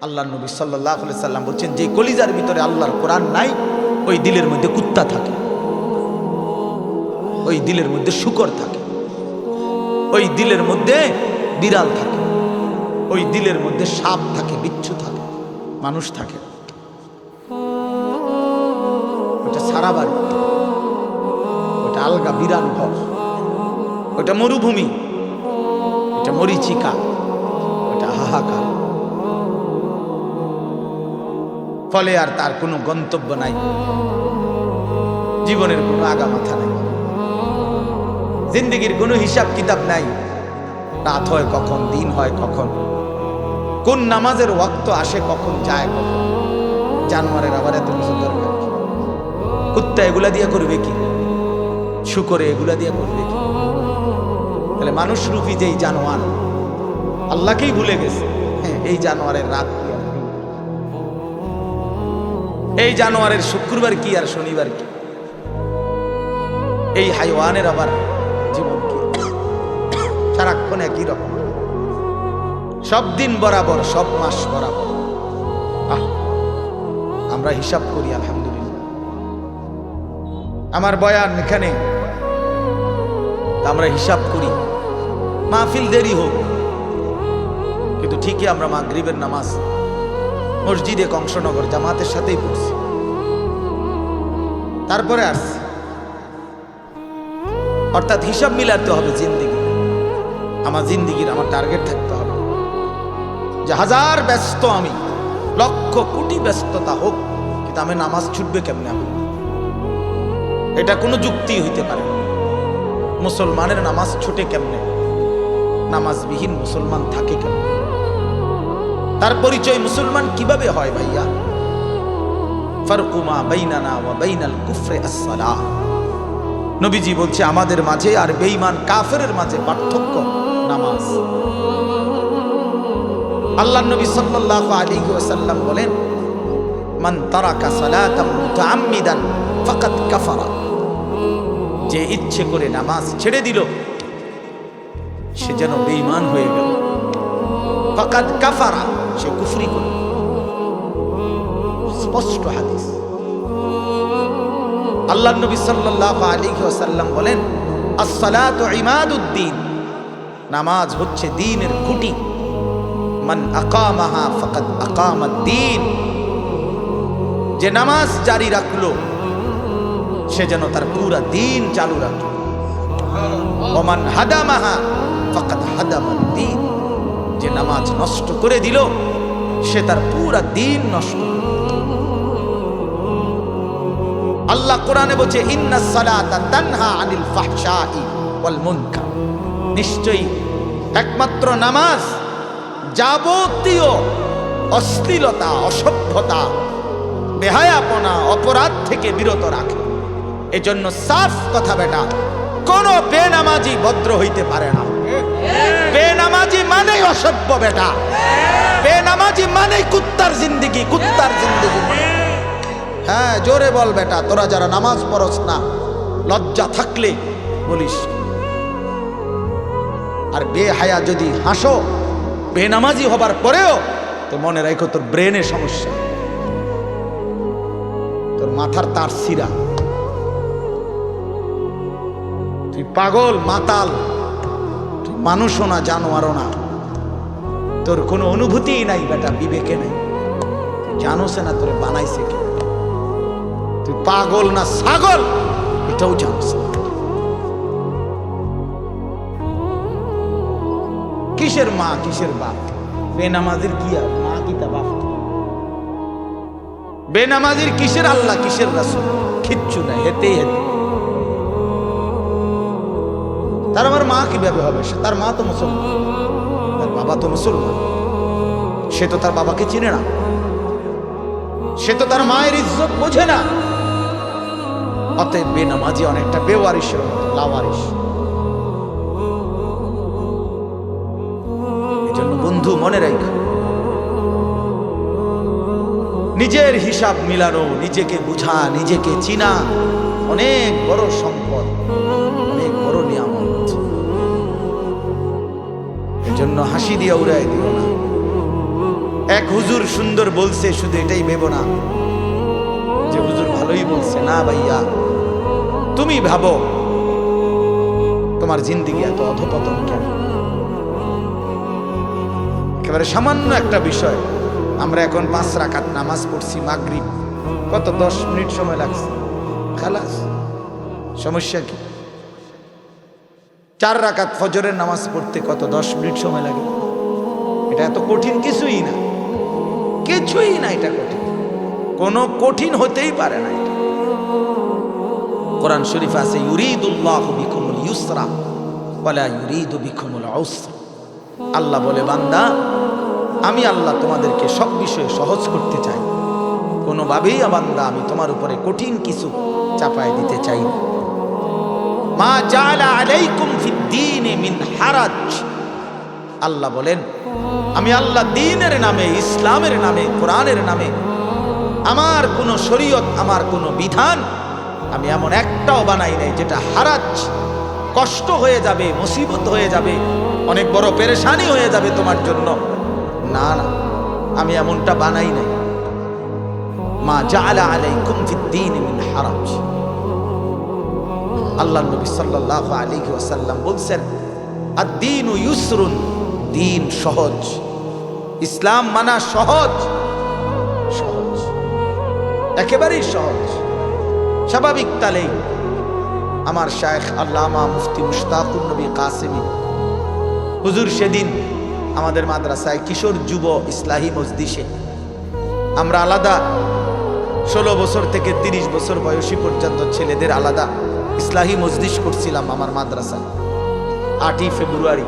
আল্লাহ নবী সাল্লাল্লাহু আলাইহি সাল্লাম বলছেন, যে কলিজার ভিতরে আল্লাহর কোরআন নাই, ওই দিলের মধ্যে কুত্তা থাকে, ওই দিলের মধ্যে শূকর থাকে, ওই দিলের মধ্যে বিড়াল থাকে, ওই দিলের মধ্যে সাপ থাকে, বিচ্ছু থাকে, মানুষ থাকে। ওটা সারা বাড়ি, ওটা আলগা বিরান ঘর, ওটা মরুভূমি, ওটা মরিচিকা, ওটা হাহাকার। ফলে আর তার কোনো গন্তব্য নাই, জীবনের কোনো আগা মাথা নাই, জিন্দগির কোনো হিসাব কিতাব নাই। রাত হয় কখন, দিন হয় কখন, কোন নামাজের ওয়াক্ত আসে কখন যায় কখন। জানোয়ারের আবার এত কিছু দরকার কি? কুত্তা এগুলা দিয়ে করবে কি? শুকরে এগুলা দিয়ে করবে কি? তাহলে মানুষ রূপী যেই জানোয়ার আল্লাহকেই ভুলে গেছে, হ্যাঁ, এই জানোয়ারের রাত কি আর দিন? এই জানোয়ারের শুক্রবার কি আর শনিবার কি? এই হাইওয়ানের আবার জীবন কি? সারাক্ষণ একই রকম, সব দিন বরাবর, সব মাস বরাবর। আমরা হিসাব করি আলহামদুলিল্লাহ। আমার বয়ান এখানে, আমরা হিসাব করি, মাহফিল দেরি হোক, কিন্তু ঠিকই আমরা মাগরিবের নামাজ মসজিদে কংসনগর জামাতের সাথেই পড়ছি, তারপরে আসছি। অর্থাৎ হিসাব মিলাতে হবে জিন্দিগি। আমার জিন্দিগির আমার টার্গেট থাকতে হবে যে হাজার ব্যস্ত আমি, লক্ষ কোটি ব্যস্ততা হোক, কিন্তু আমি নামাজ ছুটবে কেমনে? আমি এটা কোনো যুক্তি হইতে পারে না। মুসলমানের নামাজ ছুটে কেমনে? নামাজবিহীন মুসলমান থাকে কেমনে? তার পরিচয় মুসলমান কিভাবে হয় ভাইয়া? ফারকু মা বাইনানা ওয়া বাইনাল কুফরি আস-সালাহ। নবীজি বলছে আমাদের মাঝে আর বেঈমান কাফেরের মাঝে পার্থক্য নামাজ। আল্লাহর নবী সাল্লাল্লাহু আলাইহি ওয়াসাল্লাম বলেন, মান তারাকা সালাতাম মুতাআম্মিদান ফাকাদ কাফারা। যে ইচ্ছে করে নামাজ ছেড়ে দিল সে যেন বেঈমান হয়ে গেল। ফাকাদ কাফারা, সে কুফরি করল। স্পষ্ট হাদিস। আল্লাহর নবী সাল্লাল্লাহু আলাইহি ওয়াসাল্লাম বলেন, আস-সালাতু ইমাদুদ্দিন। নামাজ হচ্ছে দ্বীনের খুঁটি। মান আকামাহা ফাকাদ আকামাদ-দ্বীন। যে নামাজ জারি রাখলো সে যেন তার পুরা দ্বীন চালু রাখলো। ওয়া মান হাদামাহা ফাকাদ হাদামাদ-দ্বীন। যে নামাজ নষ্ট করে দিল সে তার পুরা দ্বীন নষ্ট করে দিল। আল্লাহ কোরআনে বলছে, ইন্নাস সালাতা তানহা আনিল ফাহশাই ওয়াল মুনকার। নিশ্চয়ই একমাত্র নামাজ যাবতীয় অশ্লীলতা, অসভ্যতা, বেহায়াপনা, অপরাধ থেকে বিরত রাখে। এজন্য সাফ কথা বেটা, কোন বেনামাজি ভদ্র হইতে পারে না। বেনামাজি মানেই অসভ্য বেটা, বেনামাজি মানেই কুত্তার জিন্দেগি, কুত্তার জিন্দেগি। হ্যাঁ, জোরে বল বেটা, তোরা যারা নামাজ পড়স না, লজ্জা থাকলে বলিস। আর বেহায়া যদি হাসো বেনামাজি হবার পরেও, তো মনে রাখো তোর ব্রেনের সমস্যা, তোর মাথার তার সিরা, তুই পাগল মাতাল, তুই মানুষও না জানোয়ারও না, তোর কোনো অনুভূতিই নাই বেটা, বিবেকে নাই। তুই জানোস না তোর বানাইছে কে? তুই পাগল না ছাগল এটাও জানোস না। কিসের মা কিসের বাপ? বেনামাজির কি আর মা কি তা বাপ? বেনামাজির কিসের আল্লাহ কিসের রাসূল? কিচ্ছু নাই, হেতেই হেতে। তার আমার মা কিভাবে হবে? তার মা তো মুসলমান, তার বাবা তো মুসলমান, সে তো তার বাবাকে চিনে না, সে তো তার মায়ের ইজ্জত বোঝে না। অতএব বেনামাজি অনেকটা বেওয়ারিশের মতো, লাওয়ারিশ। এজন্য বন্ধু মনে রাখো, নিজের হিসাব মিলানো, নিজেকে বুঝা, নিজেকে চিনা অনেক বড় সম্পদ, অনেক বড় নিয়ামত। এজন্য হাসি দিয়ে উড়াই দিও না, এক হুজুর সুন্দর বলছে, শুধু এটাই ভেবো না যে হুজুর ভালোই বলছে। না ভাইয়া, তুমি ভাবো তোমার জিন্দেগি এত অধপতন কেন? একেবারে সামান্য একটা বিষয়। আমরা এখন 5 রাকাত নামাজ পড়ছি মাগরিব, কত 10 মিনিট সময় লাগছে, খালাস। সমস্যা কি? 4 রাকাত ফজরের নামাজ পড়তে কত 10 মিনিট সময় লাগে। এটা এত কঠিন কিছুই না, কিছুই না। এটা কঠিন, কোনো কঠিন হতেই পারে না। এটা কোরআন শরীফ আছে, ইউরিদুল্লাহু বিকুমুল ইউসরা ওয়ালা ইউরিদু বিকুমুল উসরা। আল্লাহ বলে, বান্দা আমি আল্লাহ তোমাদেরকে সব বিষয়ে সহজ করতে চাই, কোনোভাবেই বান্দা আমি তোমার উপরে কঠিন কিছু চাপায় দিতে চাই না। মা জাআলা আলাইকুম ফিদ্দীনি মিন হারাজ। আল্লাহ বলেন, আমি আল্লাহ দ্বীনের নামে, ইসলামের নামে, কোরআনের নামে আমার কোনো শরীয়ত, আমার কোনো বিধান আমি এমন একটাও বানাই নাই যেটা হারাজ, কষ্ট হয়ে যাবে, মুসিবত হয়ে যাবে, অনেক বড় পেরেশানি হয়ে যাবে তোমার জন্য। না না, আমি এমনটা বানাই নাই। মা জাআলা আলাইকুম ফিদ্দীনি মিন হারাজ। আল্লাহ নবী সাল্লাল্লাহু আলাইহি ওয়াসাল্লাম বলছেন, আদ-দীনু ইউসরুন, দিন সহজ, ইসলাম মানা সহজ, সহজ, একেবারেই সহজ। স্বাভাবিক তালেই আমার শায়েখ আল্লামা মুফতি মুশতাকুর নবী কাসেমী হুজুর সেদিন আমাদের মাদ্রাসায় কিশোর যুব ইসলাহি মজলিসে আমরা আলাদা 16 বছর থেকে 30 বছর বয়সী পর্যন্ত ছেলেদের আলাদা ইসলাহি মজলিস করছিলাম আমার মাদ্রাসায়। 8ই ফেব্রুয়ারি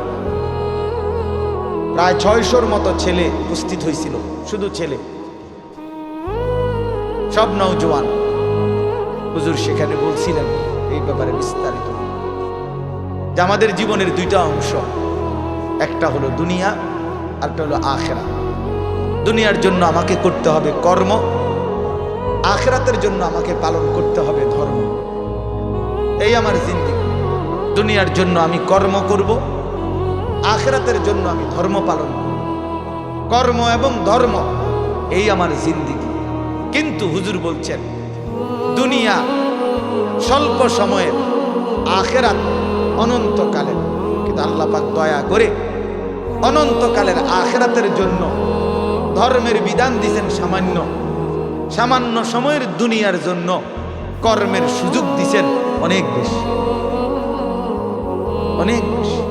প্রায় 600-র মতো ছেলে উপস্থিত হয়েছিল, শুধু ছেলে, সব নওজোয়ান। হুজুর সেখানে বলছিলেন এই ব্যাপারে বিস্তারিত যে আমাদের জীবনের 2টা অংশ, একটা হলো দুনিয়া, আরেকটা হলো আখিরাত। দুনিয়ার জন্য আমাকে করতে হবে কর্ম, আখিরাতের জন্য আমাকে পালন করতে হবে ধর্ম। এই আমার জিন্দেগি। দুনিয়ার জন্য আমি কর্ম করব, আখিরাতের জন্য আমি ধর্ম পালন করব। কর্ম এবং ধর্ম, এই আমার জিন্দেগি। কিন্তু হুজুর বলছেন দুনিয়া স্বল্প সময়ের, আখিরাত অনন্তকালের। কিন্তু আল্লাহ পাক দয়া করে অনন্তকালের আখিরাতের জন্য ধর্মের বিধান দিয়েছেন সামান্য, সামান্য সময়ের দুনিয়ার জন্য কর্মের সুযোগ দিয়েছেন অনেক বেশি, অনেক বেশি।